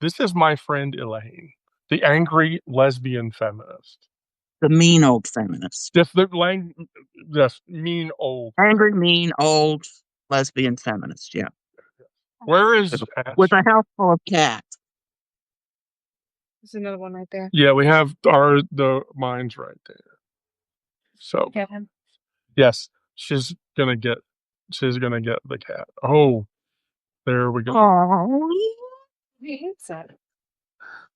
This is my friend Elaine, the angry lesbian feminist. The mean old feminist. Just the just mean old. Angry, mean, old lesbian feminist. Yeah. Where is With a house full of cats. There's another one right there. Yeah, we have the mines right there. So Kevin. yes, she's gonna get the cat. Oh, there we go. Oh, He hates that.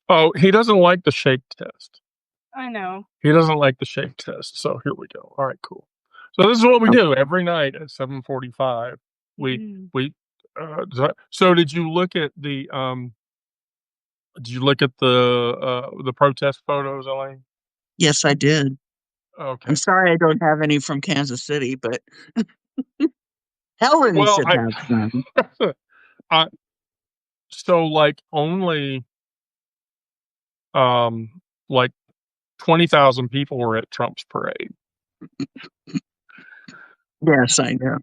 Oh, he doesn't like the shake test. I know. He doesn't like the shake test. So here we go. All right, cool. So this is what we do every night at 7:45. So did you look at the protest photos, Elaine? yes, I did. Okay. I'm sorry I don't have any from Kansas City, but Helen should have some. So like only like 20,000 people were at Trump's parade. Yes, I know.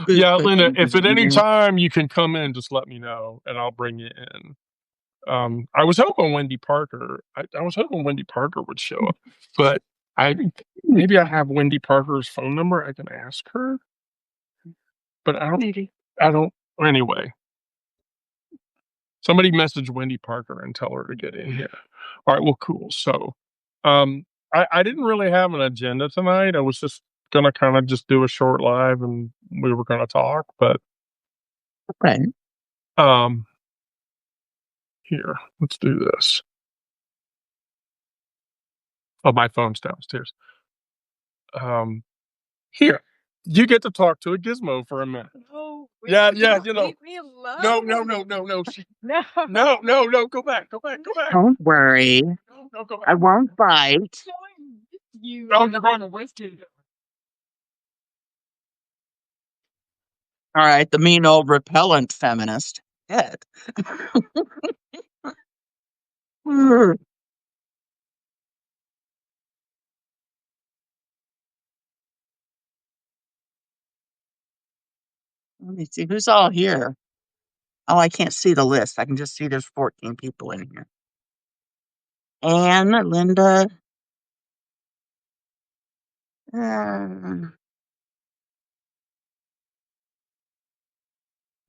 Yeah, Linda, if at any time you can come in, just let me know and I'll bring you in. I was hoping Wendy Parker would show up, but maybe I have Wendy Parker's phone number. I can ask her, but I don't. Anyway, somebody message Wendy Parker and tell her to get in here. All right, well, cool. So, I didn't really have an agenda tonight. I was just gonna kind of just do a short live and we were gonna talk, but okay. Here, let's do this. Oh, my phone's downstairs. Here, you get to talk to a Gizmo for a minute. No. Yeah, you know. Leave me alone. No. No. No, go back. Don't worry. No, go back. I won't bite. You. Oh, you're going to whiskey. All right, the mean old repellent feminist. Head. Let me see who's all here. Oh, I can't see the list. I can just see there's 14 people in here. Anne, Linda.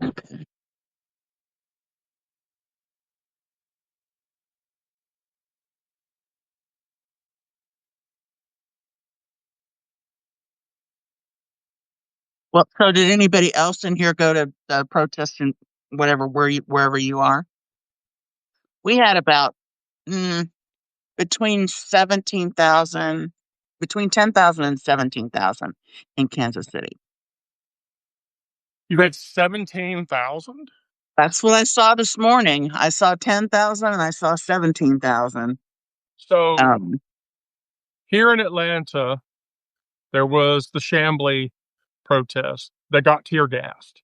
Okay. Well, so did anybody else in here go to the protest and wherever you are? We had about between 10,000 and 17,000 in Kansas City. You had 17,000? That's what I saw this morning. I saw 10,000 and I saw 17,000. So here in Atlanta, there was the Chamblee protest that got tear gassed.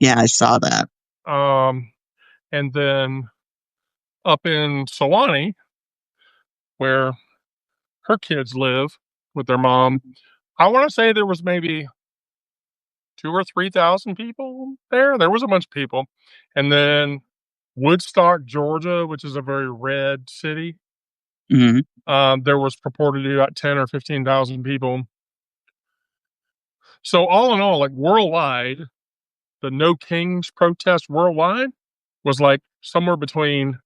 Yeah, I saw that. And then up in Sewanee, where her kids live with their mom, I want to say there was maybe 2,000 or 3,000 people there. There was a bunch of people. And then Woodstock, Georgia, which is a very red city, there was purportedly about 10 or 15,000 people. So all in all, like worldwide, the No Kings protest worldwide was like somewhere between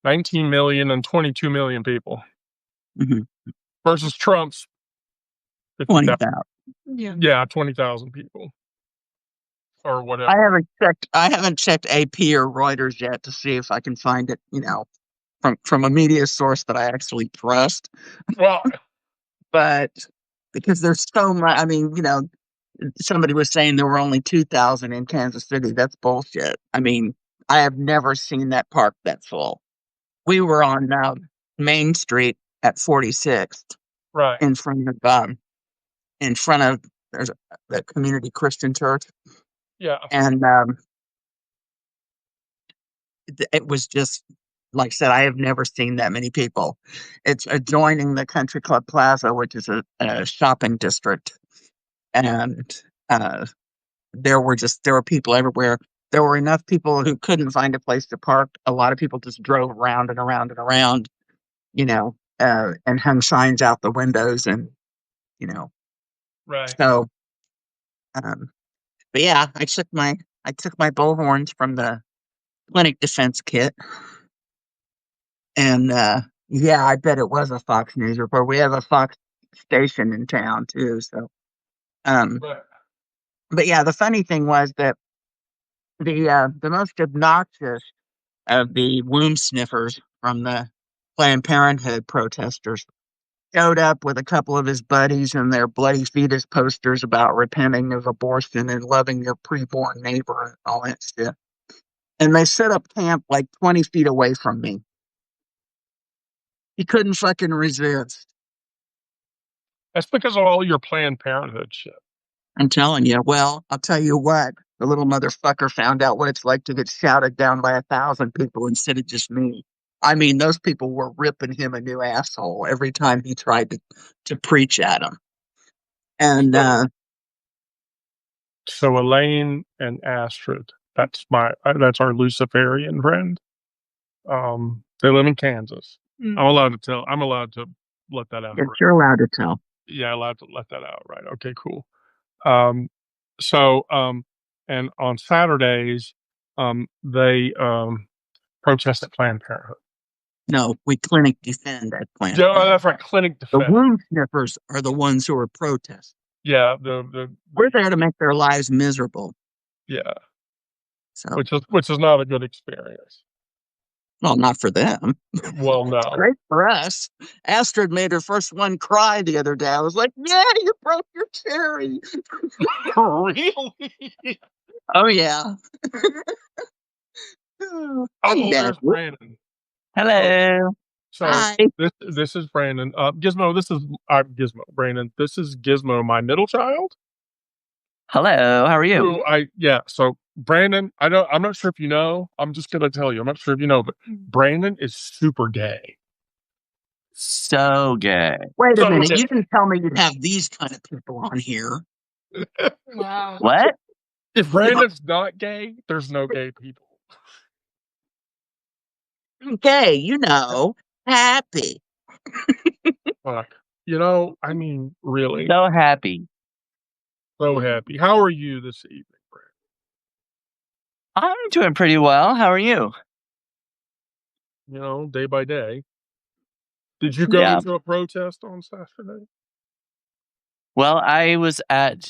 19 million and 22 million people versus Trump's 20,000. Yeah, 20,000 people or whatever. I haven't checked AP or Reuters yet to see if I can find it, from a media source that I actually trust. Well, but because there's so much, somebody was saying there were only 2,000 in Kansas City. That's bullshit. I have never seen that park that full. We were on Main Street at 46th, right in front of there's the Community Christian Church. Yeah, and it was just like I said. I have never seen that many people. It's adjoining the Country Club Plaza, which is a shopping district, and there were people everywhere. There were enough people who couldn't find a place to park. A lot of people just drove around and around and around, and hung signs out the windows, and you know. Right. So, um, but yeah, I took my bullhorns from the clinic defense kit, and yeah, I bet it was a Fox News report. We have a Fox station in town too, so. Um, Right. but yeah, the funny thing was that the most obnoxious of the womb sniffers from the Planned Parenthood protesters showed up with a couple of his buddies and their bloody fetus posters about repenting of abortion and loving your preborn neighbor and all that shit. And they set up camp like 20 feet away from me. He couldn't fucking resist. That's because of all your Planned Parenthood shit. I'm telling you. Well, I'll tell you what. The little motherfucker found out what it's like to get shouted down by 1,000 people instead of just me. I mean, those people were ripping him a new asshole every time he tried to preach at them. And So Elaine and Astrid, that's our Luciferian friend. They live in Kansas. Mm. I'm allowed to let that out. yes, Right? you're allowed to tell. Yeah, allowed to let that out, right? Okay, cool. And on Saturdays, they protest at Planned Parenthood. No, we clinic defend at Planned Yeah, Parenthood. that's right. Clinic The defense. womb sniffers are the ones who are protesting. Yeah, We're there to make their lives miserable. yeah, So, which is not a good experience. well, not for them. Well, no. Great for us. Astrid made her first one cry the other day. I was like, yeah, you broke your cherry. Really? Oh, yeah. Oh, Hey, there's Brandon. Hello. So Hi. this is Brandon. Gizmo. This is Gizmo. Brandon. This is Gizmo, my middle child. Hello. How are you? So Brandon, I'm not sure if you know. I'm just gonna tell you. I'm not sure if you know, but Brandon is super gay. So gay. Wait a So minute. gay. You didn't tell me you'd have these kind of people on here. Wow. What? If Brandon's not gay, there's no gay people. Okay, happy. Fuck. I mean, really, So happy. so happy. How are you this evening, Brandon? I'm doing pretty well. How are you? Day by day. Did you go Yeah. to a protest on Saturday? Well, I was at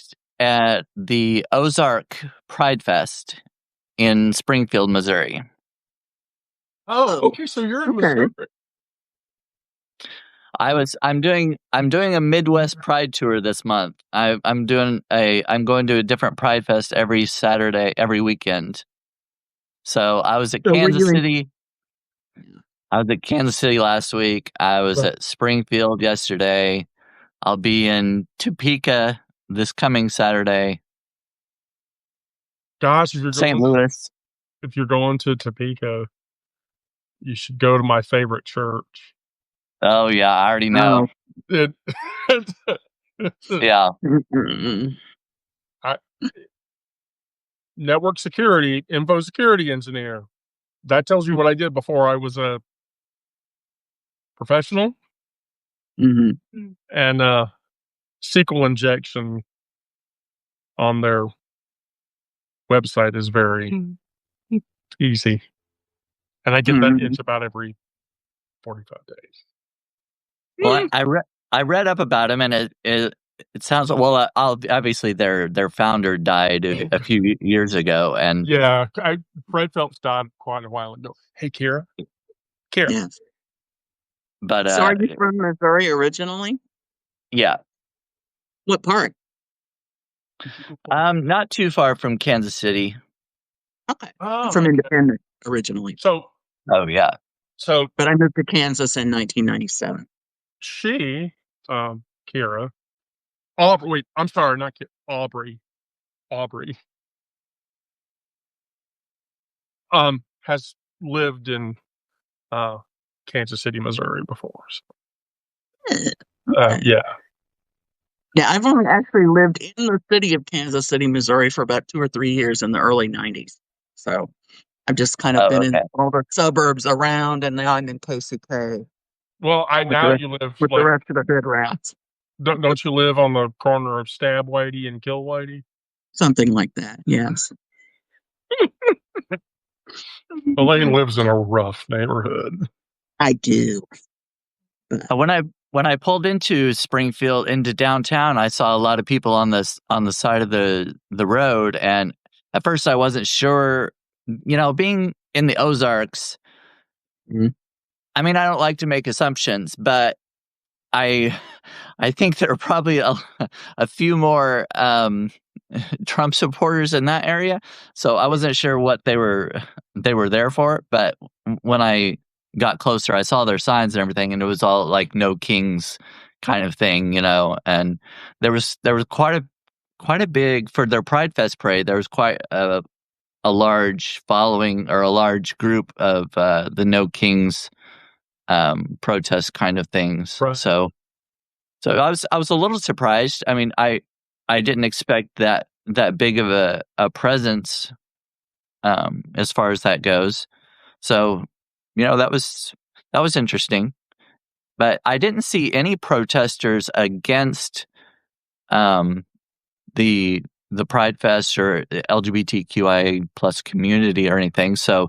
the Ozark Pride Fest in Springfield, Missouri. Oh, okay. So you're in Okay. Missouri. I'm doing a Midwest Pride tour this month. I'm going to a different Pride Fest every Saturday, every weekend. So I was at So were Kansas you in- City. I was at Kansas City last week. I was Right. at Springfield yesterday. I'll be in Topeka this coming Saturday. Gosh, St. Louis. if you're going to Topeka, you should go to my favorite church. Oh yeah, I already know. It, Yeah. Mm-mm. Network security, info security engineer. That tells you what I did before I was a professional. Mhm. And SQL injection on their website is very easy. And I get that itch about every 45 days. Well, I read up about him, and it sounds well. Obviously their founder died a few years ago, and Yeah, Fred Phelps died quite a while ago. Hey, Kira. Yes. but So are you from Missouri originally? yeah, What part? not too far from Kansas City. Okay. Oh, I'm from okay. Independent originally. So Oh yeah, But I moved to Kansas in 1997. she, Kira, Aubrey. Wait, I'm sorry, not Kira, Aubrey. Aubrey. Has lived in Kansas City, Missouri before. So, Okay. yeah. Yeah, I've only actually lived in the city of Kansas City, Missouri for about 2 or 3 years in the early 90s. So I've just kind of Oh, been okay. in all the suburbs around, and now I'm in KCK Well, I with the now rest, you live with the like rest of the hood rats. don't you live on the corner of Stab Whitey and Kill Whitey? Something like that, yes. Elaine lives in a rough neighborhood. I do. But When I pulled into Springfield into downtown, I saw a lot of people on the side of the road, and at first I wasn't sure. Being in the Ozarks, Mhm. I mean, I don't like to make assumptions, but I I think there are probably a few more Trump supporters in that area. So I wasn't sure what they were there for, but when I got closer, I saw their signs and everything, and it was all like "No Kings" kind of thing, and there was quite a big for their Pride Fest parade. There was quite a large following or a large group of the "No Kings" protest kind of things. Right. So I was a little surprised. I mean, I didn't expect that big of a presence as far as that goes. So, that was interesting. But I didn't see any protesters against um, the the Pride Fest or the LGBTQIA plus community or anything. So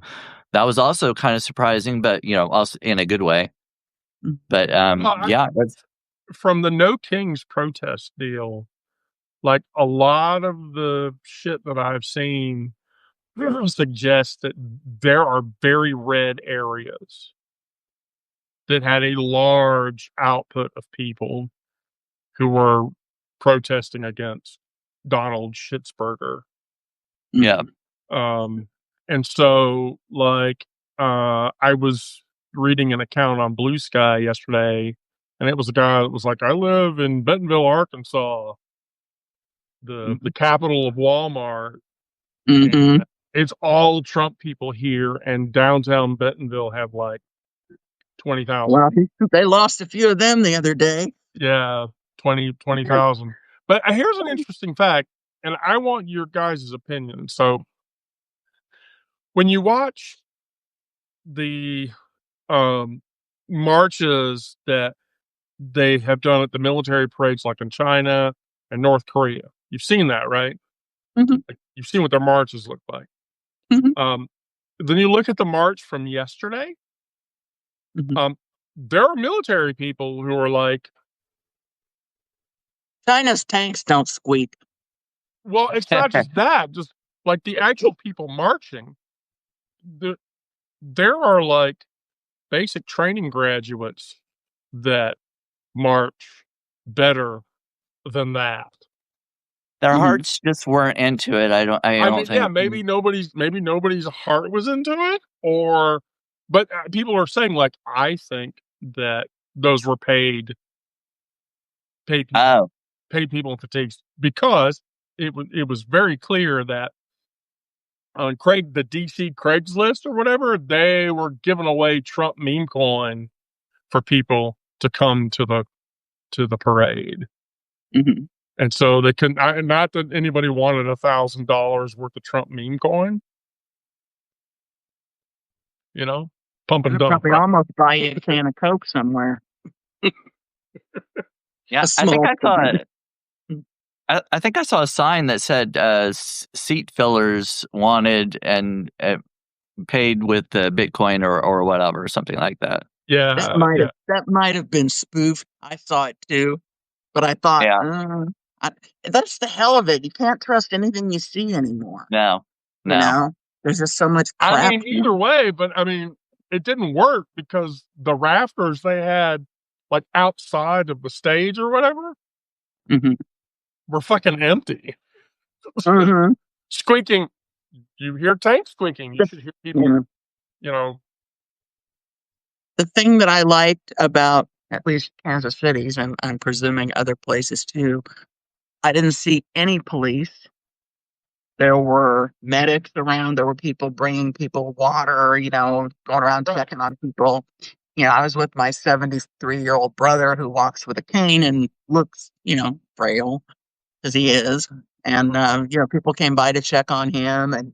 that was also kind of surprising, but also in a good way. But Well, yeah, from the No Kings protest deal, like a lot of the shit that I've seen suggests that there are very red areas that had a large output of people who were protesting against Donald Schittsburger. yeah. Mhm. And so, like, I was reading an account on Blue Sky yesterday, and it was a guy that was like, "I live in Bentonville, Arkansas, the Mhm. capital of Walmart, Mhm. and it's all Trump people here, and downtown Bentonville have like 20,000 Well, people." they lost a few of them the other day. Yeah, 20,000. But here's an interesting fact, and I want your guys' opinion. So when you watch the um, marches that they have done at the military parades, like in China and North Korea, you've seen that, right? Mhm. Like, you've seen what their marches look like. Mhm. Um, then you look at the march from yesterday. Mhm. Um, there are military people who are like, China's tanks don't squeak. well, it's not just that, just like the actual people marching. The, there are like basic training graduates that march better than that. Their Mhm. hearts just weren't into it. I I don't mean, yeah, think. maybe nobody's heart was into it, or but people are saying like I think that those were paid people Oh, paid people in fatigues because it was very clear that on the DC Craigslist or whatever, they were giving away Trump meme coin for people to come to the parade. Mhm. And so they couldn't, not that anybody wanted $1,000 worth of Trump meme coin, you know, pump I and could dump, probably right? almost buy you a can of Coke somewhere. yeah. A I think small I saw can. it. I think I saw a sign that said seat fillers wanted and paid with Bitcoin or whatever, or something like that. Yeah. That might have been spoofed. I saw it too, but I thought, Yeah. I, that's the hell of it. You can't trust anything you see anymore. No. You No. know, there's just so much I crap. mean, either way, but I mean, it didn't work because the rafters they had like outside of the stage or whatever Hmm. were fucking empty. Hmm. Squeaking. You hear tanks squeaking. You The, should hear you people, know, you know, the thing that I liked about at least Kansas City's, and I'm presuming other places too, I didn't see any police. There were medics around. There were people bringing people water, going around right. checking on people. I was with my 73-year-old brother who walks with a cane and looks, frail as he is. And, people came by to check on him and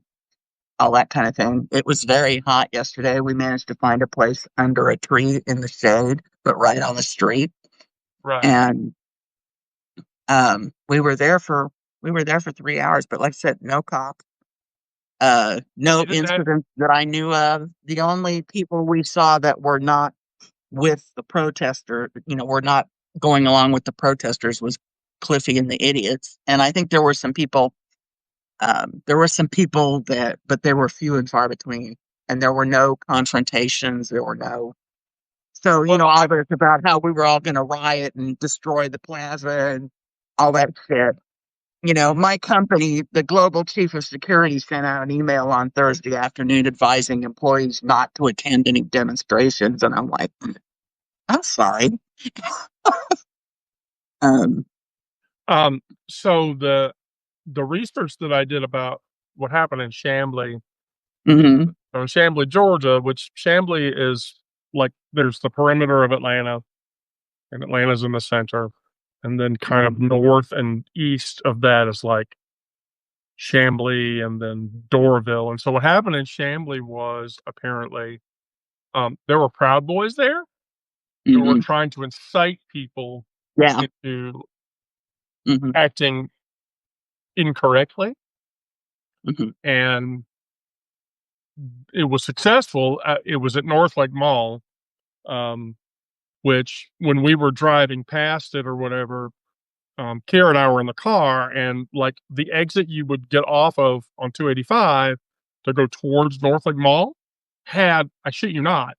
all that kind of thing. It was very hot yesterday. We managed to find a place under a tree in the shade, but right on the street. Right. And we were there for 3 hours, but like I said, no cops. No Isn't that incidents that I knew of. The only people we saw that were not with the protester, were not going along with the protesters was Cliffy and the idiots. And I think there were some people, but they were few and far between. And there were no confrontations. There were no. So, well? all this about how we were all going to riot and destroy the plaza and all that shit. My company, the global chief of security, sent out an email on Thursday afternoon advising employees not to attend any demonstrations. And I'm like, I'm sorry. Um, So the research that I did about what happened in Chamblee, mhm, Chamblee, Georgia, which Chamblee is like there's the perimeter of Atlanta, and Atlanta's in the center, and then kind of north and east of that is like Chamblee and then Doraville. And so what happened in Chamblee was apparently there were Proud Boys there who were mhm, trying to incite people yeah, into mhm, acting incorrectly, mhm, and it was successful. It was at North Lake Mall, um, which when we were driving past it or whatever, Kara and I were in the car, and like the exit you would get off of on 285 to go towards North Lake Mall had, I shit you not,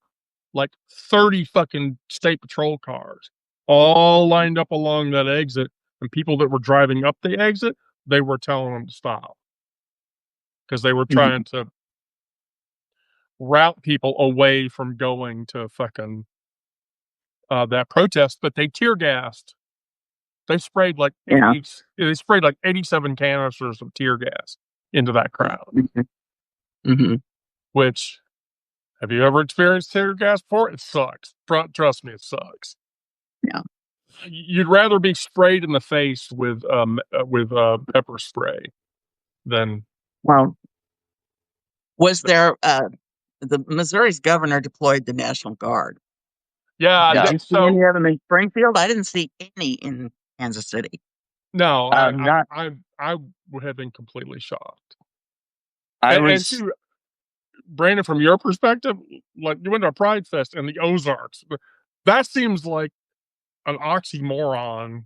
like 30 fucking state patrol cars all lined up along that exit. And people that were driving up the exit, they were telling them to stop because they were mhm, trying to route people away from going to fucking that protest. But they tear gassed. They sprayed like yeah, 80. They sprayed like 87 canisters of tear gas into that crowd. mhm, mhm, Which, have you ever experienced tear gas before? It sucks. Trust me, it sucks. yeah. You'd rather be sprayed in the face with pepper spray than Well, was there, the Missouri's governor deployed the National Guard. yeah. Did Yeah. you see So any of them in Springfield? I didn't see any in Kansas City. no, Not, I would have been completely shocked. I And was to Brandon, from your perspective, like you went to a Pride Fest in the Ozarks, that seems like an oxymoron.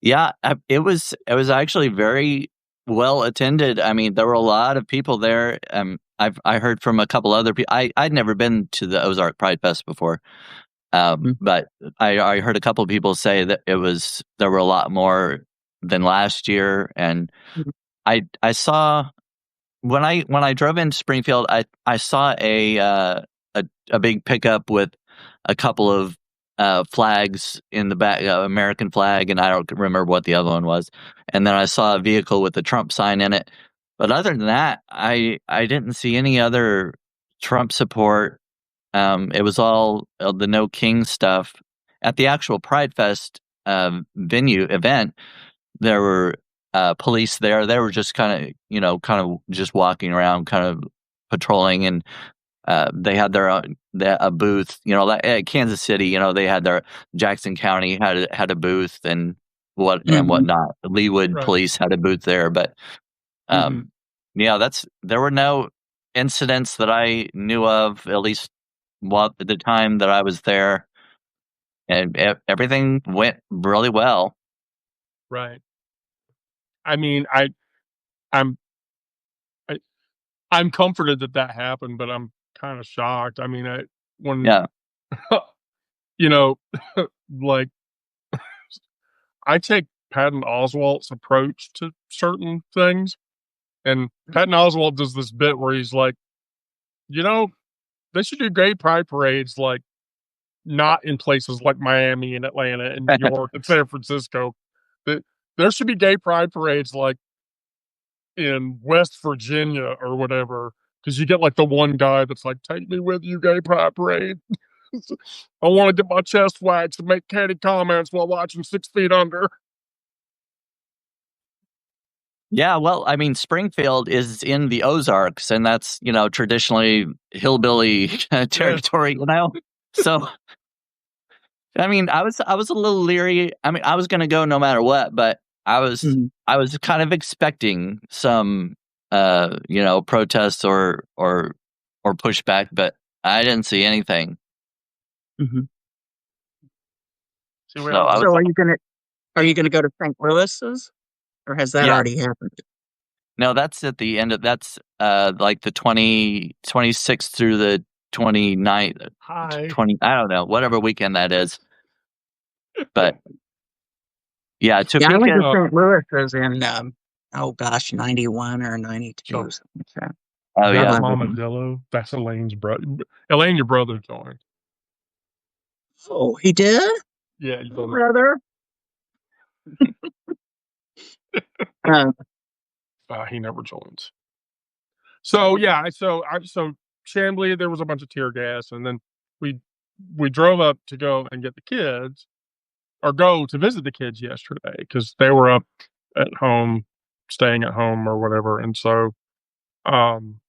yeah, it was actually very well attended. I mean, there were a lot of people there. I heard from a couple other people. I'd never been to the Ozark Pride Fest before, mm, but I heard a couple of people say that there were a lot more than last year, and mhm, I saw when I drove into Springfield, I saw a big pickup with a couple of flags in the back, American flag, and I don't remember what the other one was. And then I saw a vehicle with the Trump sign in it. But other than that, I didn't see any other Trump support. It was all the No King stuff at the actual Pride Fest event. There were police there. They were just kind of just walking around, kind of patrolling, and they had a booth. Like at Kansas City, they had their Jackson County had a booth and mhm, whatnot. Leawood Right. Police had a booth there, but mhm. um, yeah, there were no incidents that I knew of, at least at the time that I was there, and everything went really well. Right. I mean, I'm I, I'm comforted that that happened, but I'm kind of shocked. I mean, when Yeah, you know, like I take Patton Oswalt's approach to certain things, and Patton Oswalt does this bit where he's like, you know, they should do gay pride parades like not in places like Miami and Atlanta and New York and San Francisco. That there should be gay pride parades like in West Virginia or whatever, Because you get like the one guy that's like, "Take me with you, gay pride parade." I want to get my chest waxed and make catty comments while watching 6 Feet Under. Yeah, well, I mean, Springfield is in the Ozarks, and that's, traditionally hillbilly territory, So, I mean, I was a little leery. I mean, I was gonna go no matter what, but I was Mhm. I was kind of expecting some protests or pushback, but I didn't see anything. Mhm. See, we So I have was So are you gonna go to St. Louis's, or has that yeah, already happened? no, that's at the end of that's like the 26th through the 29th, hi. 20, I don't know, whatever weekend that is. But yeah, Yeah, I went to Topeka. St. Louis's in, oh gosh, 91 or 92, So something like that. Oh that I yeah. love it. Armadillo, that's Elaine's brother. Elaine, your brother joined. Oh, he did? Yeah, you don't know. Brother? Um, He never joins. So yeah, so Chambly, there was a bunch of tear gas, and then we we drove up to go and get the kids, or go to visit the kids yesterday because they were up at home, staying at home or whatever, and so um,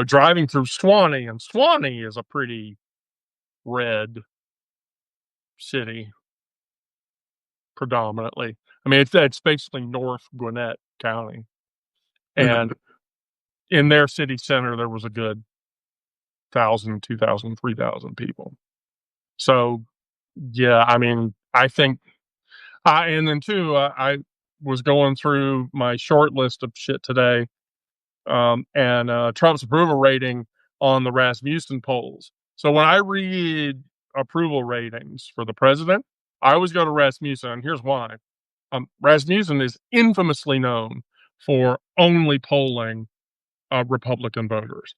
driving through Swanee, and Swanee is a pretty red city predominantly. I mean, it's basically North Gwinnett County, mhm. and in their city center there was a good 1,000, 2,000, 3,000 people. So, yeah, I mean, I think, and then too, I was going through my short list of shit today, and Trump's approval rating on the Rasmussen polls. So when I read approval ratings for the president, I always go to Rasmussen, and here's why. Rasmussen is infamously known for only polling Republican voters,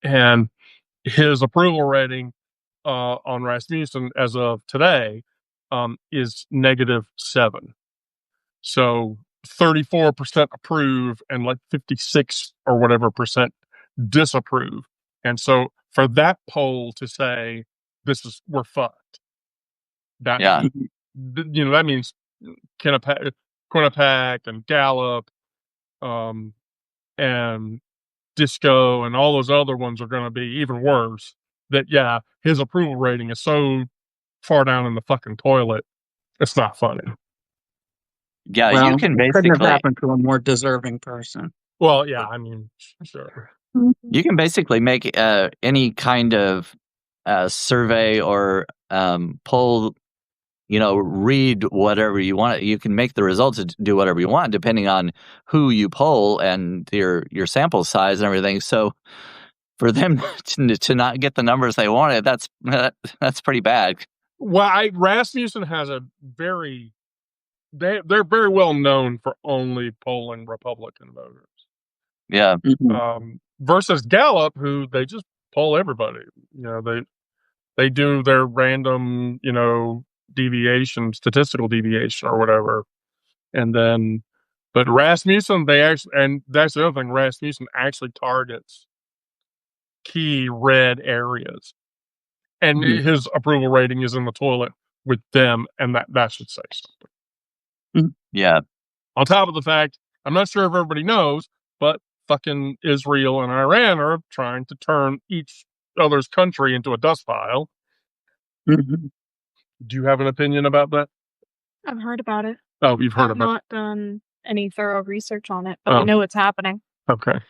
and his approval rating on Rasmussen as of today is -7. So 34% approve and like 56 or whatever percent disapprove. And so for that poll to say we're fucked, that Yeah. Mhm. that means Quinnipiac and Gallup, um, and Disco and all those other ones are going to be even worse. That yeah, his approval rating is so far down in the fucking toilet, it's not funny. Yeah, you Well, can it couldn't have basically happened to a more deserving person. Well, yeah, I mean, sure. make any kind of survey or poll, read whatever you want. You can make the results do whatever you want depending on who you poll and your sample size and everything. So for them to not get the numbers they wanted, that's pretty bad. Well, Rasmussen has a they're very well known for only polling Republican voters. Yeah. Mhm. Versus Gallup, who they just poll everybody. They do their random, statistical deviation or whatever, and then, but Rasmussen, they actually, and that's the other thing, Rasmussen actually targets key red areas, and Mhm. his approval rating is in the toilet with them, and that should say something. Yeah. On top of the fact, I'm not sure if everybody knows, but fucking Israel and Iran are trying to turn each other's country into a dust pile. Mhm. Do you have an opinion about that? I've heard about it. Oh, you've heard I've about not done any thorough research on it, but I Oh, know it's happening. okay.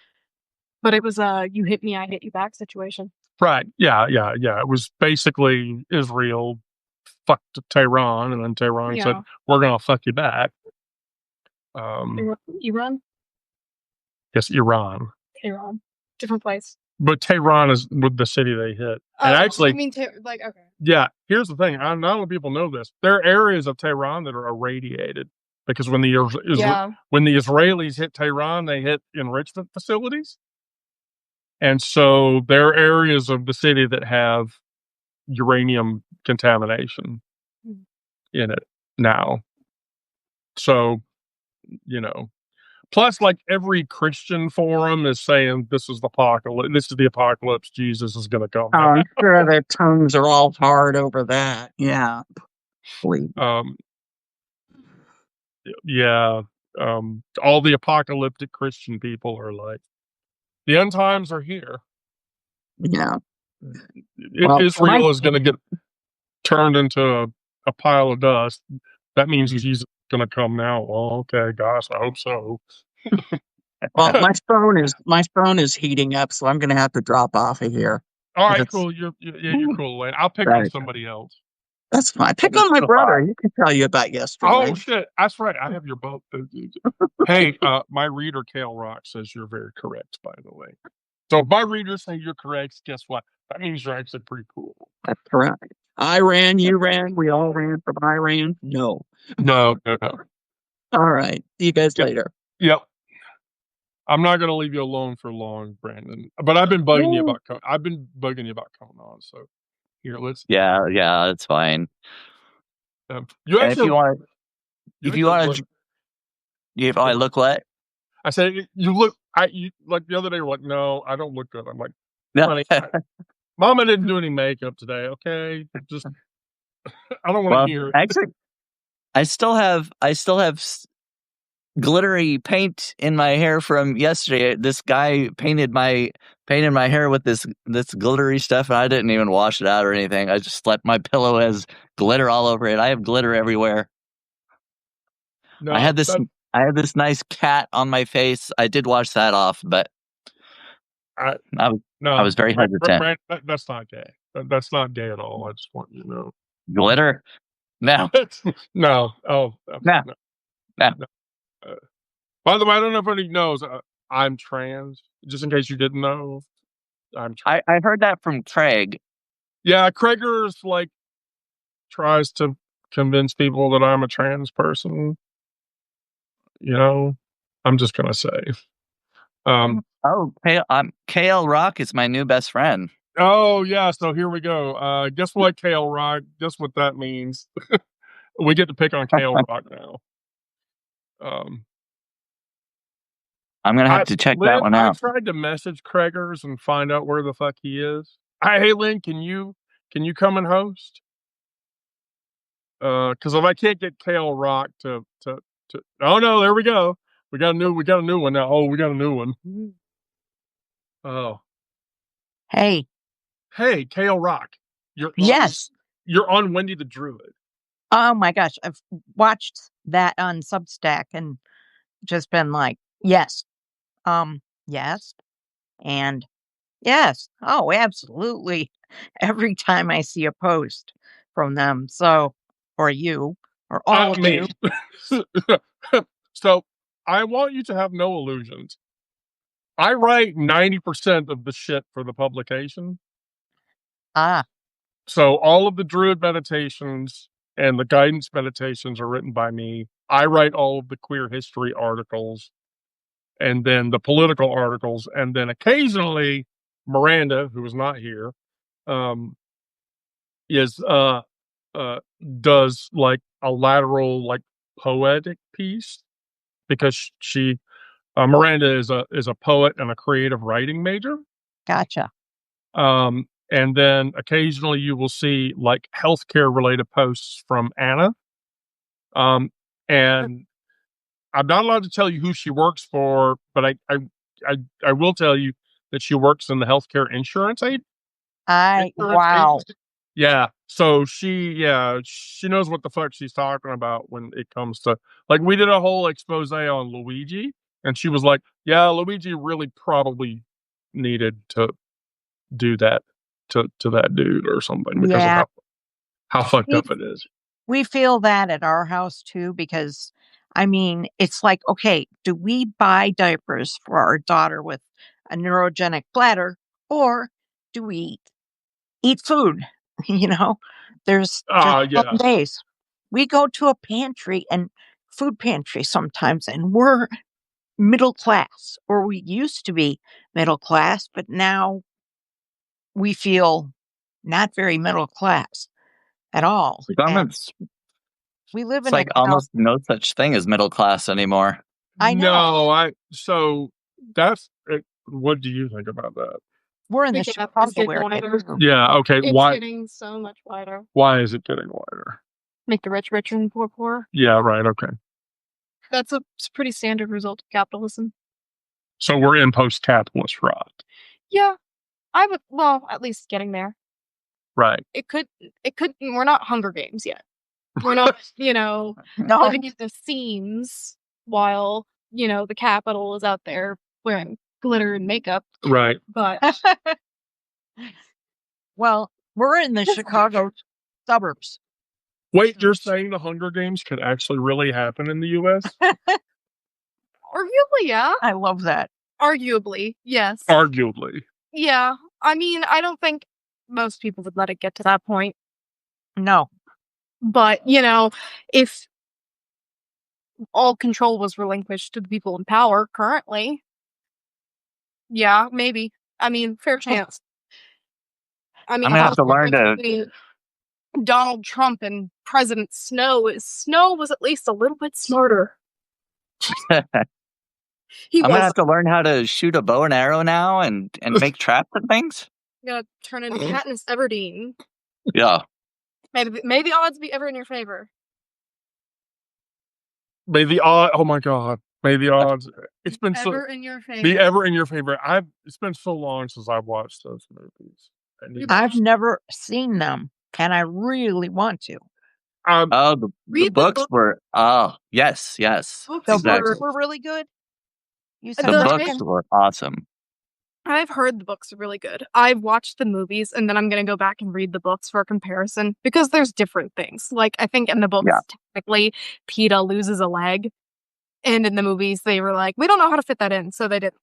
But it was a you hit me, I hit you back situation. Right. Yeah. It was basically Israel fucked Tehran, and then Tehran said, Yeah. "We're gonna fuck you back." Um, Iran? yes, Iran, Iran. Different place. but Tehran is with the city they hit. And I actually, mean, okay. yeah, here's the thing. Not a lot of people know this. There are areas of Tehran that are irradiated because when Yeah. when the Israelis hit Tehran, they hit enrichment facilities, and so there are areas of the city that have uranium contamination Mm. in it now. So, you know, Plus, like every Christian forum is saying this is the apocalypse. This is the apocalypse. Jesus is going to come. Oh, I'm sure their tongues are all hard over that. Yeah. Please. Yeah. All the apocalyptic Christian people are like, the end times are here. Yeah. Well, Israel is going to get turned into a pile of dust. That means Jesus is going to come now. Well, okay, gosh, I hope so. well, my phone is heating up, so I'm going to have to drop off of here. All 'Cause right, it's cool. You're cool, Lane. I'll pick on right. somebody else. That's fine. Pick on my brother. He can tell you about yesterday. Oh shit, that's right. I have your boat. Hey, my reader Kale Rock says you're very correct. By the way, so if my readers say you're correct, guess what? That means you're actually pretty cool. That's correct. I ran, you ran, we all ran from Iran. No. No. All right. See you guys later. Yep. I'm not gonna leave you alone for long, Brandon. But I've been bugging you about coming on. So here, let's. Yeah, it's fine. You And actually, if you want to, if I look what? I say you look. You like the other day. You're like, no, I don't look good. I'm like, No. honey, Mama didn't do any makeup today. Okay, just I don't want to hear it. Actually, I still have glittery paint in my hair from yesterday. This guy painted my hair with this glittery stuff, and I didn't even wash it out or anything. I just let my pillow has glitter all over it. I have glitter everywhere. No, I had this nice cat on my face. I did wash that off, but I was very hesitant. That's not gay. That's not gay at all. I just want you to know. Glitter? No. No. Oh, no. By the way, I don't know if anybody knows. I'm trans. Just in case you didn't know, I'm trans. I heard that from Craig. Yeah, Krager's like tries to convince people that I'm a trans person. You know, I'm just gonna say. KL Rock is my new best friend. Oh yeah, so here we go. Guess what, KL Rock? Guess what that means? We get to pick on KL Rock now. I'm gonna have to check that one out. I tried to message Craigers and find out where the fuck he is. Hey Lynn, can you come and host? Because if I can't get KL Rock to oh no, there we go. We got a new one now. Oh, we got a new one. Oh. Hey, KL Rock. Yes. You're on Wendy the Druid. Oh my gosh. I've watched that on Substack and just been like, yes. Yes. And yes. Oh, absolutely. Every time I see a post from them. So, or you, or all of Me. you. So I want you to have no illusions. I write 90% of the shit for the publication. So all of the Druid meditations and the guidance meditations are written by me. I write all of the queer history articles and then the political articles. And then occasionally Miranda, who is not here, does like a lateral, like poetic piece because she Miranda is a poet and a creative writing major. Gotcha. And then occasionally you will see like healthcare related posts from Anna. And I'm not allowed to tell you who she works for, but I will tell you that she works in the healthcare insurance Wow. agency. Yeah. So she knows what the fuck she's talking about when it comes to, like, we did a whole expose on Luigi, and she was like, yeah, Luigi really probably needed to do that to that dude or something because of how fucked up it is. We feel that at our house too, because I mean, it's like, okay, do we buy diapers for our daughter with a neurogenic bladder, or do we eat food? There's just some days. We go to a pantry and food pantry sometimes, and we're middle class, or we used to be middle class, but now we feel not very middle class at all. We live It's in like almost no such thing as middle class anymore. I know. No, so that's it. What do you think about that? We're in The the gap is Chicago getting area. wider. too. Yeah, okay. It's Why getting so much wider. is it getting wider? Make the rich richer and the poor poorer. Yeah, right, okay. That's a pretty standard result of capitalism. So we're in post-capitalist rot. Yeah, I would. Well, at least getting there. Right. It could. We're not Hunger Games yet. We're not. No. Living in the seams while the capital is out there wearing glitter and makeup. Right. But Well, we're in the Chicago suburbs. Wait, you're saying the Hunger Games could actually really happen in the US? arguably, yeah. I love that. Arguably, yes. Arguably. Yeah. I mean, I don't think most people would let it get to that point. No. But, if all control was relinquished to the people in power currently, yeah, maybe. I mean, fair chance. I mean, I'm gonna have to learn to. between Donald Trump and President Snow was at least a little bit smarter. He I'm gonna was have to learn how to shoot a bow and arrow now and make traps and things. gonna turn into Katniss Everdeen. Yeah. May the odds be ever in your favor. May the odds, oh my God. May the odds, it's been Ever in your favor. be ever in your favor. It's been so long since I've watched those movies. I've never seen them, and I really want to. Oh, the Read the books book. were. Oh, yes. Books The Exactly. books were really good. You said The The- books were awesome. I've heard the books are really good. I've watched the movies, and then I'm gonna go back and read the books for a comparison because there's different things. Like I think in the books, Yeah. technically, PETA loses a leg, and in the movies, they were like, we don't know how to fit that in, so they didn't.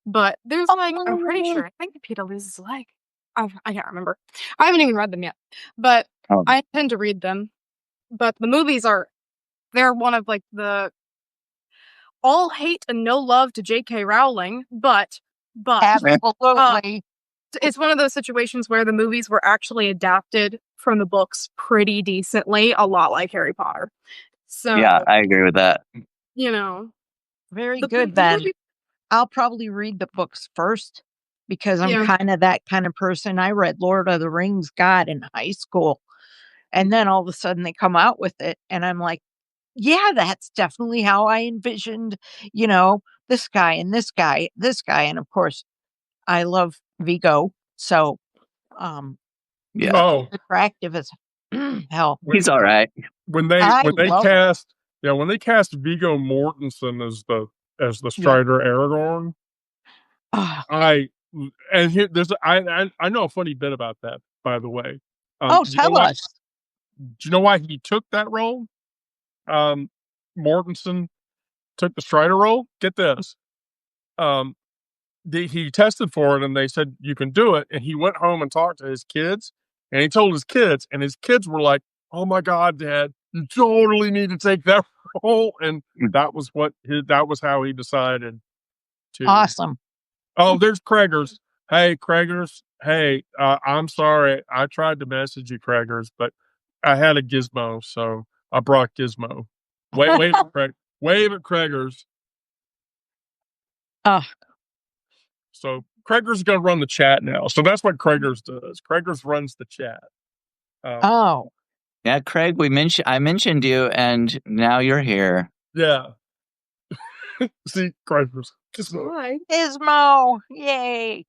But there's I'm pretty sure I think PETA loses a leg. I can't remember. I haven't even read them yet, but Oh. I intend to read them. But the movies they're one of like the all hate and no love to J.K. Rowling, but absolutely. it's one of those situations where the movies were actually adapted from the books pretty decently, a lot like Harry Potter. So Yeah, I agree with that. Very the good. Then I'll probably read the books first because I'm Yeah. kind of that kind of person. I read Lord of the Rings, God, in high school, and then all of a sudden they come out with it, and I'm like, yeah, that's definitely how I envisioned, this guy and this guy, and of course, I love Vigo, so Yeah. Oh, attractive as hell. He's all right. when they I love it. cast Viggo Mortensen as the Strider Aragorn, Ah, I know a funny bit about that, by the way. oh, do you know tell why- us. Do you know why he took that role? Mortensen took the Strider role. Get this. He tested for it, and they said you can do it. And he went home and talked to his kids, and he told his kids, and his kids were like, "Oh my God, Dad, you totally need to take that role." And that was how he decided to. Awesome. Oh, there's Craigers. Hey, Craigers. Hey, I'm sorry. I tried to message you, Craigers, but I had a Gizmo, so I brought Gizmo. Wave at Craig. Wave at Craigers. Ah. So Craigers is going to run the chat now. So that's what Craigers does. Craigers runs the chat. Oh, Yeah, Craig, I mentioned you, and now you're here. Yeah. See, Craigers. Gizmo. Why? Gizmo. Yay.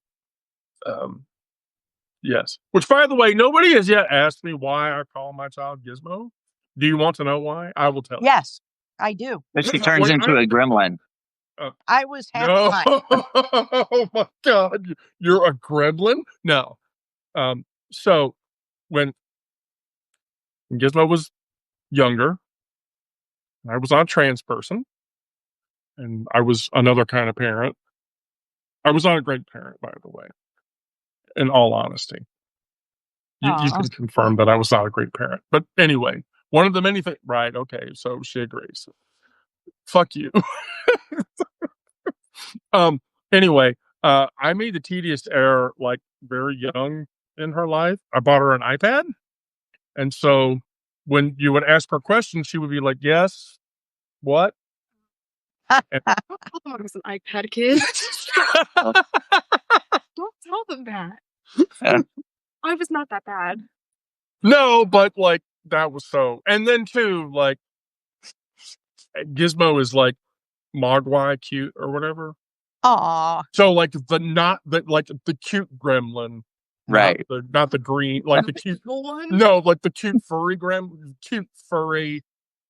Yes. Which, by the way, nobody has yet asked me why I call my child Gizmo. Do you want to know why? I will tell you. Yes, I do. But she turns into a gremlin. I was half No. right. Oh my God. You're a gremlin? No. So when Gizmo was younger, I was not a trans person, and I was another kind of parent. I was not a great parent, by the way, in all honesty. You Aw. can confirm that I was not a great parent. But anyway, one of the many things. Right. Okay. So she agrees. Fuck you. Anyway, I made the tedious error like very young in her life. I bought her an iPad. And so when you would ask her questions, she would be like, yes, what? And Don't tell them I was an iPad kid. Don't tell them that. I was not that bad. no, but like that was so. And then too, like Gizmo is like Mogwai cute or whatever. Aw. So like the cute gremlin, Right. not the green, like the cute. Evil one? No, like the cute furry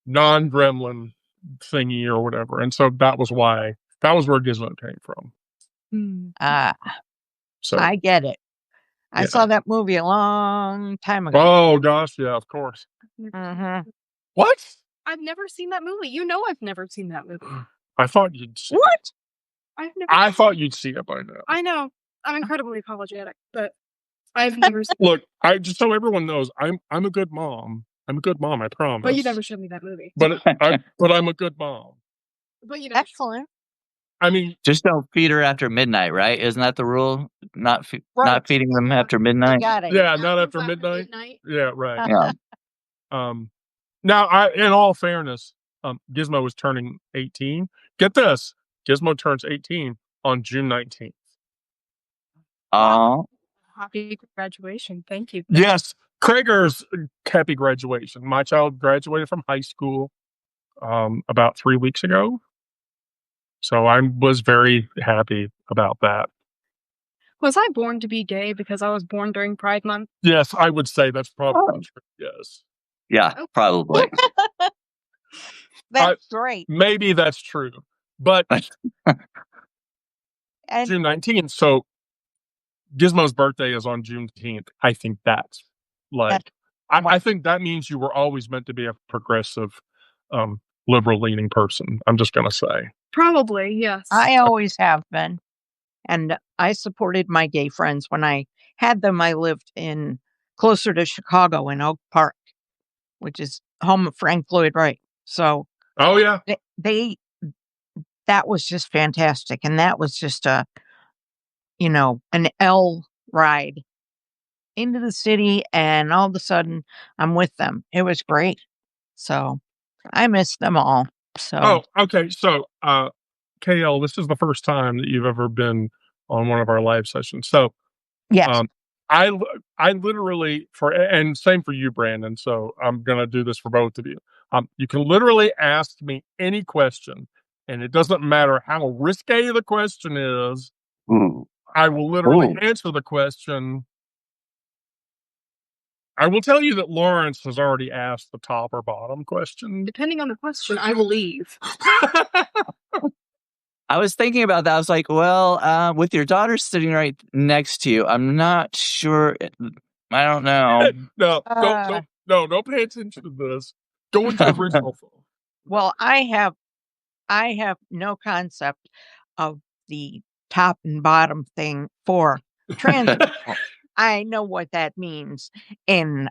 non-gremlin thingy or whatever. And so that was where Gizmo came from. Ah, So I get it. I yeah. saw that movie a long time ago. Oh gosh, yeah, of course. Mhm. What? I've never seen that movie. You know I've never seen that movie. I thought you'd see. What? I thought you'd see it by now. I know. I'm incredibly apologetic, but I've never seen. Look, I just so everyone knows, I'm a good mom. I'm a good mom, I promise. But you never showed me that movie. But I'm a good mom. But you never. Excellent. I mean, Just don't feed her after midnight, right? Isn't that the rule? Not Right. feeding them after You midnight. got it. yeah, not after midnight. Yeah, right. Yeah. Now, in all fairness, Gizmo was turning 18. Get this, Gizmo turns 18 on June 19th. Oh, Happy graduation. Thank you. Yes, Krager's happy graduation. My child graduated from high school about 3 weeks ago. So I was very happy about that. Was I born to be gay because I was born during Pride Month? Yes, I would say that's probably true. Yes. yeah, probably. That's great. Maybe that's true. But And June 19th, so Gizmo's birthday is on June 10th. I think that's like, I think that means you were always meant to be a progressive, liberal leaning person. I'm just going to say. Probably, yes. I always have been. And I supported my gay friends when I had them. I lived closer to Chicago in Oak Park, which is home of Frank Lloyd Wright. So Oh, yeah. that was just fantastic. And that was just an L ride into the city. And all of a sudden I'm with them. It was great. So I miss them all. So Oh, okay. So, KL, this is the first time that you've ever been on one of our live sessions. So, yes. I literally and same for you, Brandon. So I'm gonna do this for both of you. You can literally ask me any question, and it doesn't matter how risque the question is. Ooh. I will literally Ooh. answer the question. I will tell you that Lawrence has already asked the top or bottom question. Depending on the question, I will leave. I was thinking about that. I was like, well, with your daughter sitting right next to you, I'm not sure. I don't know. No, don't pay attention to this. Go with the original phone. Well, I have no concept of the top and bottom thing for trans people. I know what that means in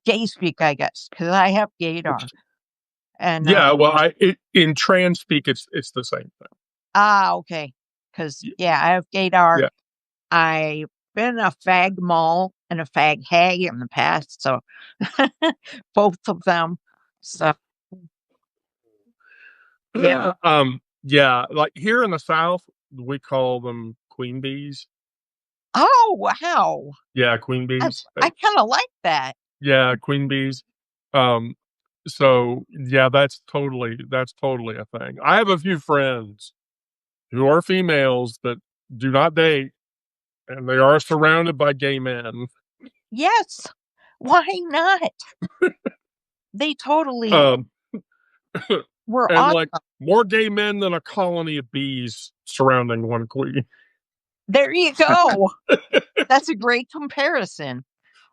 gay speak, I guess, because I have gaydar. And Yeah, well, in trans speak, it's the same thing. okay, because I have gaydar. Yeah. I've been a fag mall and a fag hag in the past, so both of them. So yeah, like here in the South, we call them queen bees. oh wow, Yeah, queen bees. I kind of like that. Yeah, queen bees. So yeah, that's totally a thing. I have a few friends who are females that do not date, and they are surrounded by gay men. Yes, why not? They totally were and awesome. like more gay men than a colony of bees surrounding one queen. There you go. That's a great comparison.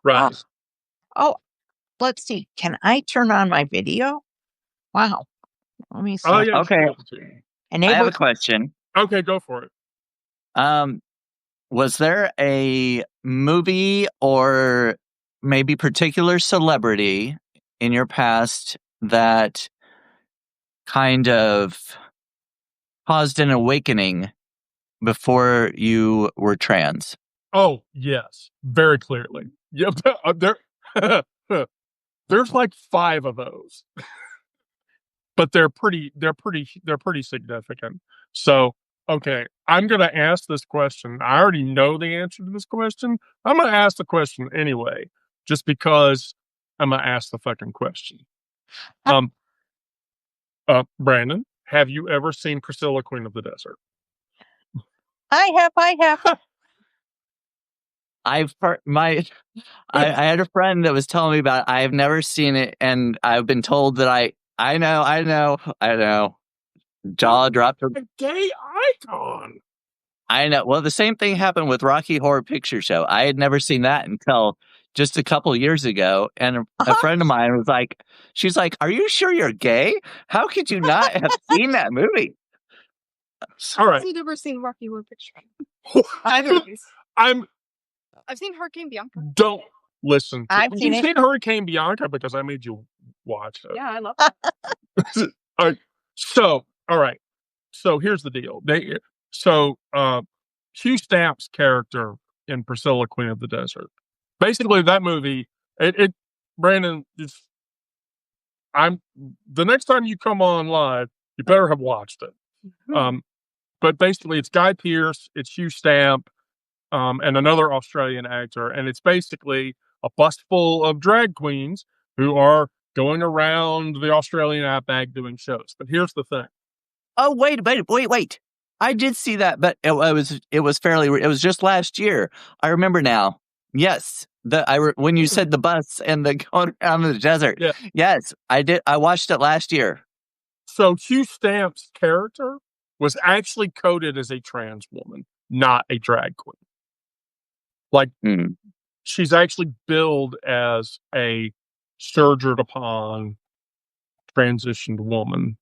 Right. Oh, let's see. Can I turn on my video? Wow. Let me see. Oh yeah. Okay. I have Enable. a question. Okay, go for it. Was there a movie or maybe particular celebrity in your past that kind of caused an awakening before you were trans? Oh yes, very clearly. Yep. There's like 5 of those. but they're pretty significant. So, okay, I'm gonna ask this question. I already know the answer to this question. I'm gonna ask the question anyway, just because I'm gonna ask the fucking question. Um, Brandon, have you ever seen Priscilla, Queen of the Desert? I have. I've heard I had a friend that was telling me about it. I've never seen it, and I've been told that I know. Jaw dropped. A gay icon. I know. Well, the same thing happened with Rocky Horror Picture Show. I had never seen that until just a couple years ago, and a friend of mine was like, "She's like, are you sure you're gay? How could you not have seen that movie?" All right. I've never seen Rocky Horror Picture Show. Either of these. I've seen Hurricane Bianca. Don't listen. I've seen You've it. seen Hurricane Bianca because I made you watch it. Yeah, I love it. All right. So, all right. So here's the deal. Hugh Stamp's character in Priscilla, Queen of the Desert. Basically, that movie. Brandon, the next time you come on live, you better have watched it. But basically, it's Guy Pearce, it's Hugh Stamp, and another Australian actor, and it's basically a bus full of drag queens who are going around the Australian outback doing shows. But here's the thing. Oh, wait. I did see that, but it was just last year. I remember now. Yes. When you said the bus and the going around in the desert. Yeah. Yes, I did. I watched it last year. So Hugh Stamp's character was actually coded as a trans woman, not a drag queen. Like, she's actually billed as a surgered upon transitioned woman.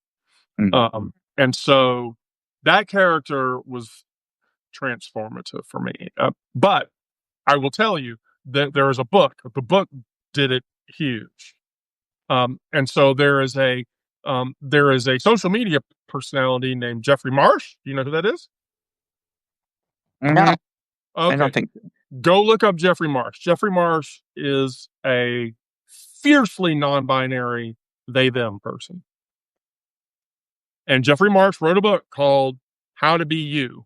And so that character was transformative for me. But I will tell you that there is a book. The book did it huge. And so there is a social media personality named Jeffrey Marsh. Do you know who that is? No. Okay. I don't think. Go look up Jeffrey Marsh. Jeffrey Marsh is a fiercely non-binary they/them person. And Jeffrey Marsh wrote a book called How to Be You.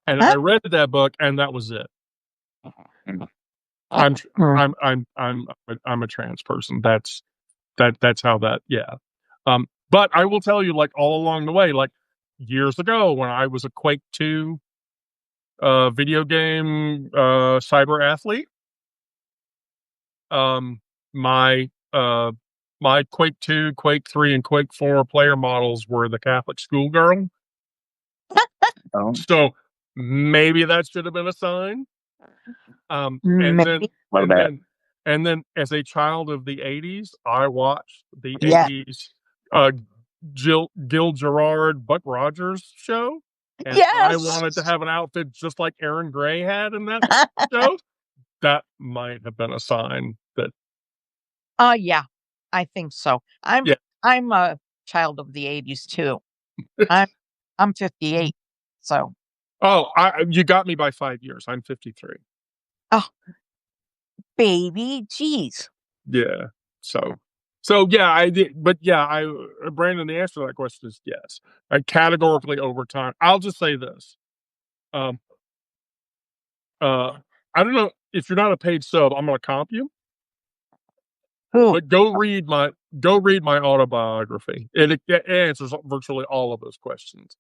And I read that book, and that was it. I'm a trans person. That's how that. Yeah. But I will tell you, like, all along the way, like years ago when I was a Quake 2 video game cyber athlete, my Quake 2, Quake 3, and Quake 4 player models were the Catholic schoolgirl. So maybe that should have been a sign. And then as a child of the 80s, I watched the 80s Gil Gerard, Buck Rogers show. And I wanted to have an outfit just like Aaron Gray had in that show. That might have been a sign that. Yeah, I think so. I'm a child of the 80s too. I'm 58, so. Oh, you got me by 5 years. I'm 53. Oh, baby, geez. Yeah. So yeah, I did. But yeah, Brandon, the answer to that question is yes. I categorically over time. I'll just say this. I don't know if you're not a paid sub. I'm going to comp you. Who? But go read my autobiography. It answers virtually all of those questions.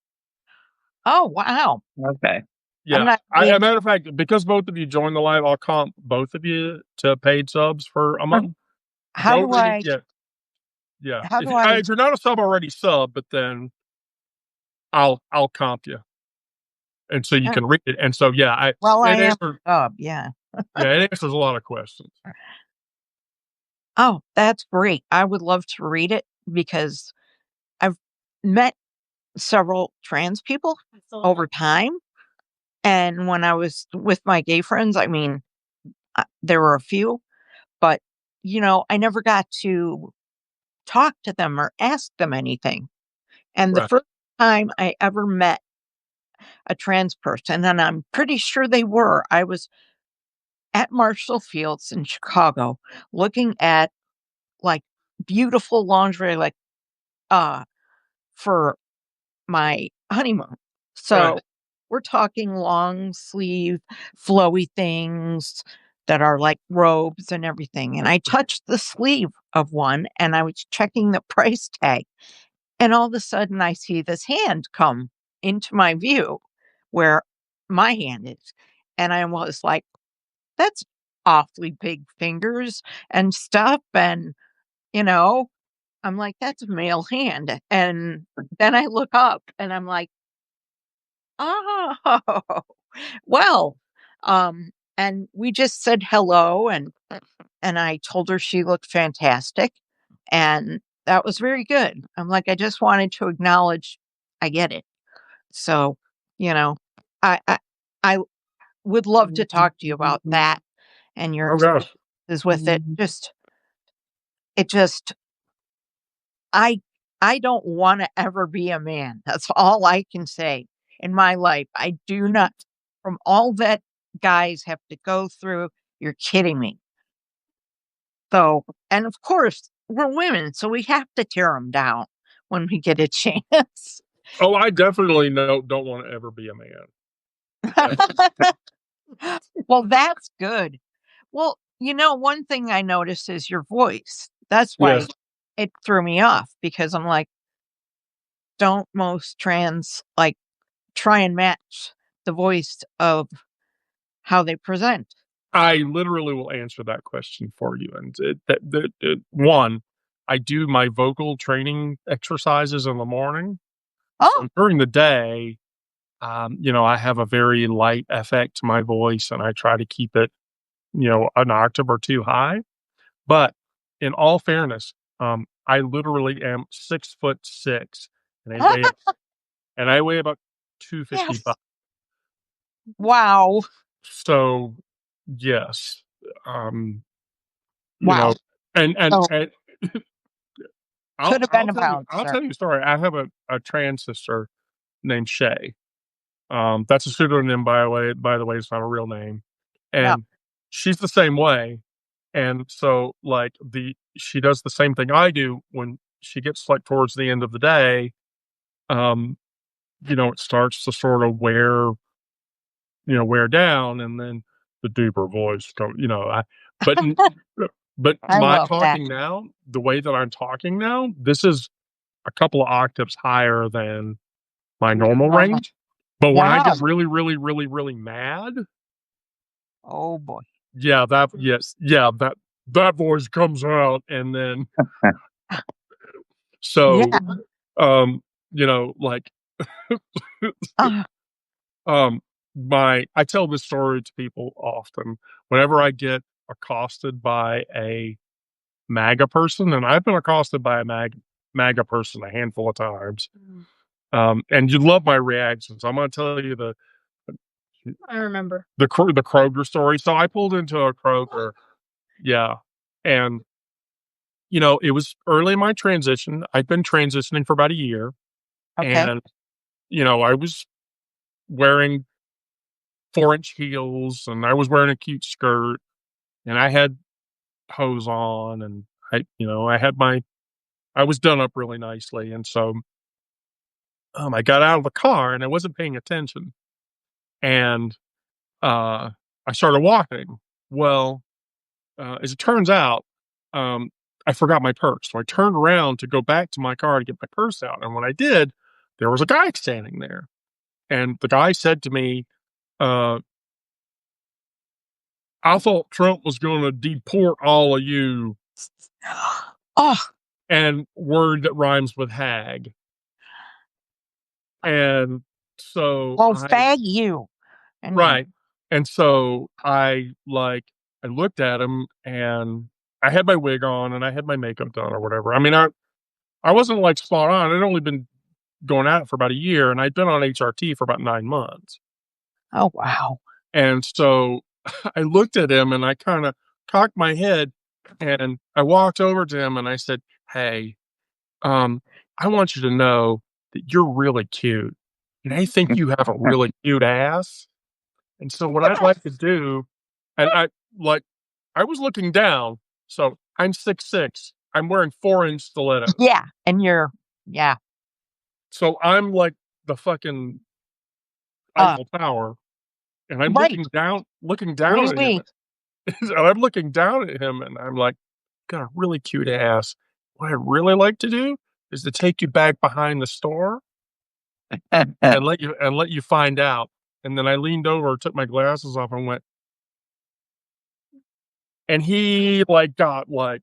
Oh, wow. Okay. Yeah. As a matter of fact, because both of you joined the live, I'll comp both of you to paid subs for a month. How do I? Yeah. How do I? If you're not a sub already, sub, but then I'll comp you, and so you can read it. And so yeah, I am a sub. Yeah. Yeah, it answers a lot of questions. Oh, that's great. I would love to read it because I've met several trans people over time. And when I was with my gay friends, I mean, there were a few, but, I never got to talk to them or ask them anything. And the first time I ever met a trans person, and I'm pretty sure they were, I was at Marshall Fields in Chicago looking at like beautiful lingerie, like for my honeymoon. So Right. we're talking long sleeve, flowy things that are like robes and everything. And I touched the sleeve of one and I was checking the price tag. And all of a sudden, I see this hand come into my view where my hand is. And I was like, that's awfully big fingers and stuff. And, you know, I'm like, that's a male hand. And then I look up and I'm like, oh, well, and we just said hello and I told her she looked fantastic. And that was very good. I'm like, I just wanted to acknowledge I get it. So, you know, I I, I would love to talk to you about that and your Oh gosh. experiences with it. It just I I don't want to ever be a man. That's all I can say in my life. I do not from all that guys have to go through, you're kidding me. So, and of course, we're women, so we have to tear them down when we get a chance. Oh, I definitely don't want to ever be a man. Well, that's good. Well, one thing I noticed is your voice. That's why Yes. it threw me off because I'm like, don't most trans like try and match the voice of how they present? I literally will answer that question for you. And one, I do my vocal training exercises in the morning. Oh, So during the day, I have a very light effect to my voice, and I try to keep it, an octave or two high. But in all fairness, I literally am 6'6", and I weigh about 255. yes. Wow. So yes, um, you Wow. know, and So I'll could have been I'll a tell you I'll bouncer. tell you a story. I have a trans sister named Shay. That's a pseudonym, by the way, it's not a real name. No. And she's the same way. And so like she does the same thing I do when she gets like towards the end of the day. Um, it starts to sort of wear down, and then the deeper voice but but I my love that. talking now, the way that I'm talking now, this is a couple of octaves higher than my normal Uh, range. But when I wow. get really, really, really, really mad, Oh boy. yeah, that voice comes out, and then so Yeah. like Uh, um I tell this story to people often whenever I get accosted by a MAGA person, and I've been accosted by a MAGA person a handful of times. And you love my reactions. I'm going to tell you I remember. the Kroger story. So I pulled into a Kroger, yeah, and it was early in my transition. I'd been transitioning for about a year, okay. and I was wearing 4-inch heels, and I was wearing a cute skirt, and I had hose on, and I was done up really nicely, and so I got out of the car and I wasn't paying attention, and I started walking. Well, as it turns out, um, I forgot my purse. So I turned around to go back to my car to get my purse out. And when I did, there was a guy standing there. And the guy said to me, uh, I thought Trump was going to deport all of you, Oh, and word that rhymes with hag. And so well, fag you. Anyway. right. And so I looked at him, and I had my wig on and I had my makeup done or whatever. I mean, I wasn't like spot on. I'd only been going at it for about a year, and I'd been on HRT for about 9 months. Oh, wow. And so I looked at him and I kind of cocked my head, and I walked over to him and I said, "Hey, I want you to know that you're really cute. And I think you have a really cute ass. And so what I'd like to do," and like I was looking down, so I'm 6'6". I'm wearing 4-inch stilettos. Yeah. And you're Yeah. So I'm like the fucking Uh, Eiffel Tower, and I'm right. looking down Oui, at him, oui. and I'm looking down at him, and I'm like, "Got a really cute ass. What I'd really like to do is to take you back behind the store and let you find out." And then I leaned over, took my glasses off, and went, and he like got like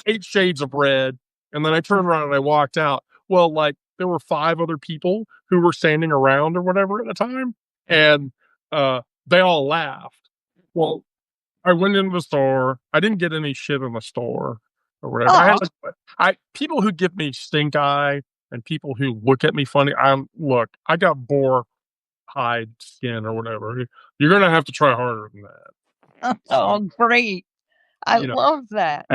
8 shades of red. And then I turned around and I walked out. Well, like there were 5 other people who were standing around or whatever at the time, and they all laughed. Well, I went into the store. I didn't get any shit in the store or whatever. Oh, I people who give me stink eye and people who look at me funny. I got boar hide skin or whatever. You're gonna have to try harder than that. oh, great. I You know, love that.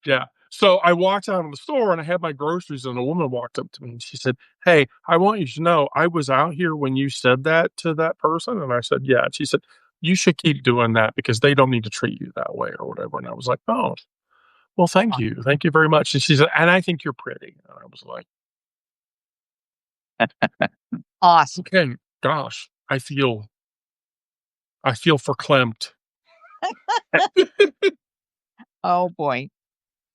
yeah. So I walked out of the store and I had my groceries, and a woman walked up to me and she said, "Hey, I want you to know I was out here when you said that to that person." And I said, "Yeah." And she said, "You should keep doing that because they don't need to treat you that way or whatever." And I was like, "Oh, well, thank you. Thank you very much." And she said, "And I think you're pretty." And I was like, Awesome. "Okay, gosh, I feel verklempt." Oh, boy.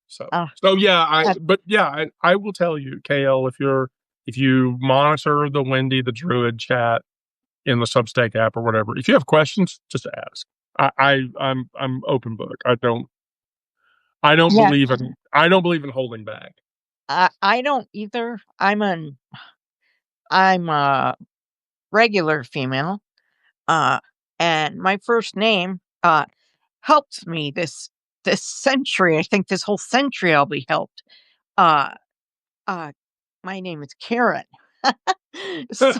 So, Uh, so yeah, that- I will tell you, KL, if you monitor the Wendy the Druid chat in the Substack app or whatever, if you have questions, just ask. I'm open book. yeah, I don't believe in holding back. I don't either. I'm a regular female. Uh, and my first name helps me this century. I think this whole century I'll be helped. Uh, uh, my name is Karen. So,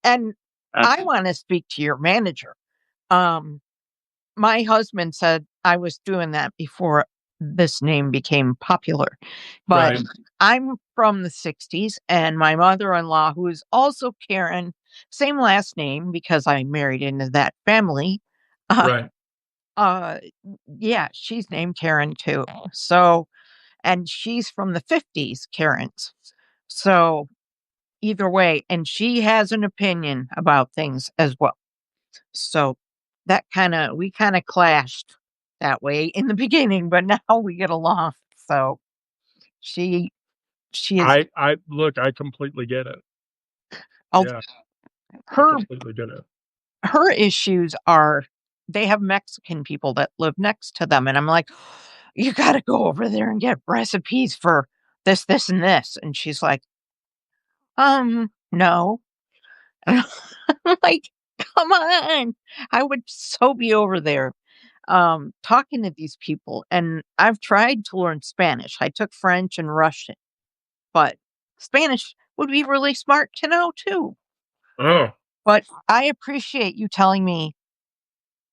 and I want to speak to your manager. Um, my husband said I was doing that before this name became popular, but Right, I'm from the 60s, and my mother-in-law, who is also Karen, same last name because I married into that family. Uh, right. uh, yeah, she's named Karen too. So, and she's from the 50s, Karen's. So, either way, and she has an opinion about things as well. So that we kind of clashed that way in the beginning, but now we get along. So she she is I look, I completely get it. oh, Yeah, I her completely get it. her issues are they have Mexican people that live next to them, and I'm like, you got to go over there and get recipes for this and this, and she's like, no. I'm like, come on, I would so be over there talking to these people. And I've tried to learn Spanish. I took French and Russian, but Spanish would be really smart to know too. Oh, But I appreciate you telling me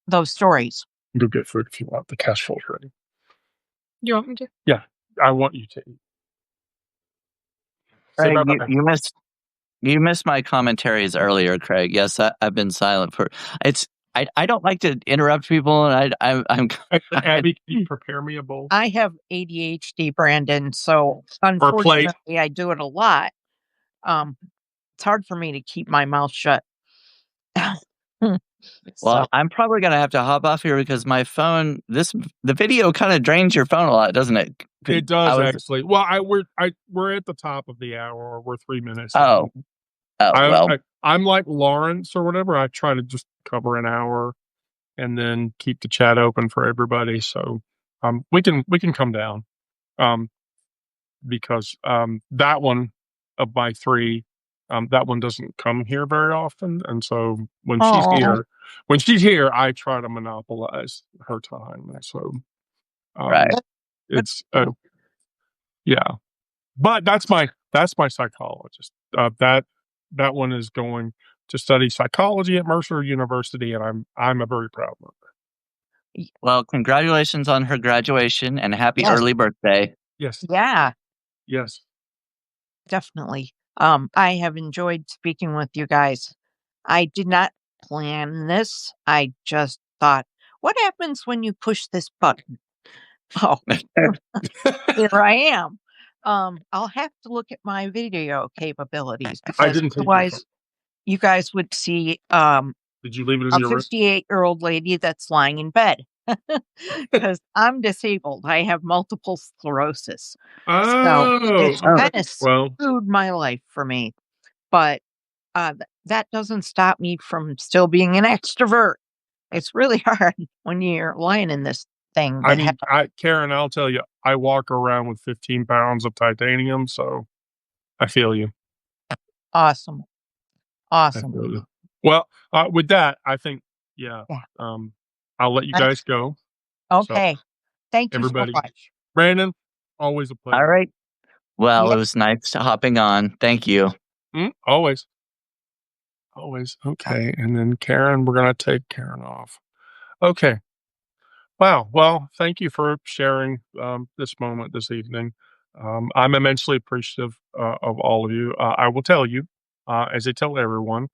those stories. go get food if you want. The cash fold's ready. You want me to? Yeah, I want you to eat. Say Craig, bye bye. you missed my commentaries earlier, Craig. Yes, I've been silent for it's. I don't like to interrupt people, and I'm Abby, can you prepare me a bowl I have ADHD, Brandon, so or a plate? unfortunately I do it a lot. Um, it's hard for me to keep my mouth shut. So well. I'm probably gonna have to hop off here because my phone. The video kind of drains your phone a lot, doesn't it? It does actually. Well, we're at the top of the hour. Or we're 3 minutes in. Oh, well. I'm like Lawrence or whatever. I try to just cover an hour and then keep the chat open for everybody. So we can come down um because that one of my 3 that one doesn't come here very often, and so oh, when she's here I try to monopolize her time. And so Right. it's yeah. But that's my psychologist. That one is going to study psychology at Mercer University, and I'm a very proud member. Well, congratulations on her graduation and happy yes, early birthday. Yes, yeah, yes. definitely. I have enjoyed speaking with you guys. I did not plan this. I just thought, what happens when you push this button? Oh, here I am. I'll have to look at my video capabilities I because didn't take your phone. otherwise you guys would see Did you leave it in a your room? 58-year-old lady that's lying in bed because I'm disabled. I have multiple sclerosis. So it's Oh, Oh, kind of well, screwed my life for me. But that doesn't stop me from still being an extrovert. It's really hard when you're lying in this thing I that mean, Karen, I'll tell you, I walk around with 15 pounds of titanium, so I feel you. awesome. I Awesome. feel you. Well, with that, I think, yeah, Yeah. um, I'll let you That's guys go. So, okay. Thank you so everybody, much. Brandon, always a All pleasure. right. Well, Yeah. it was nice hopping on. Thank you. Always. Always. Okay. And then Karen, we're going to take Karen off. Okay. Wow. Well, thank you for sharing this moment this evening. I'm immensely appreciative of all of you. I will tell you, as I tell everyone,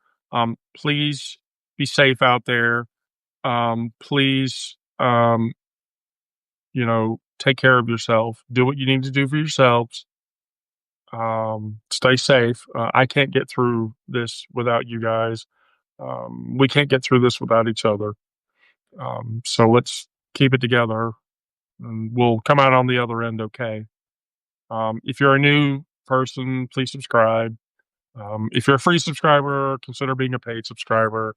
please be safe out there. Please, take care of yourself. Do what you need to do for yourselves. Stay safe. I can't get through this without you guys. We can't get through this without each other. So let's keep it together and we'll come out on the other end okay. If you're a new person, please subscribe. If you're a free subscriber, consider being a paid subscriber.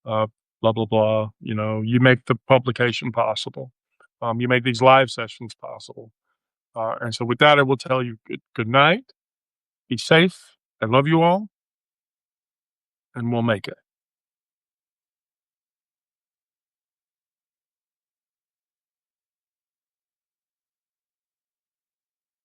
Uh, blah, blah, blah. You make the publication possible. You make these live sessions possible. And so with that, I will tell you good night. Be safe. I love you all, and we'll make it.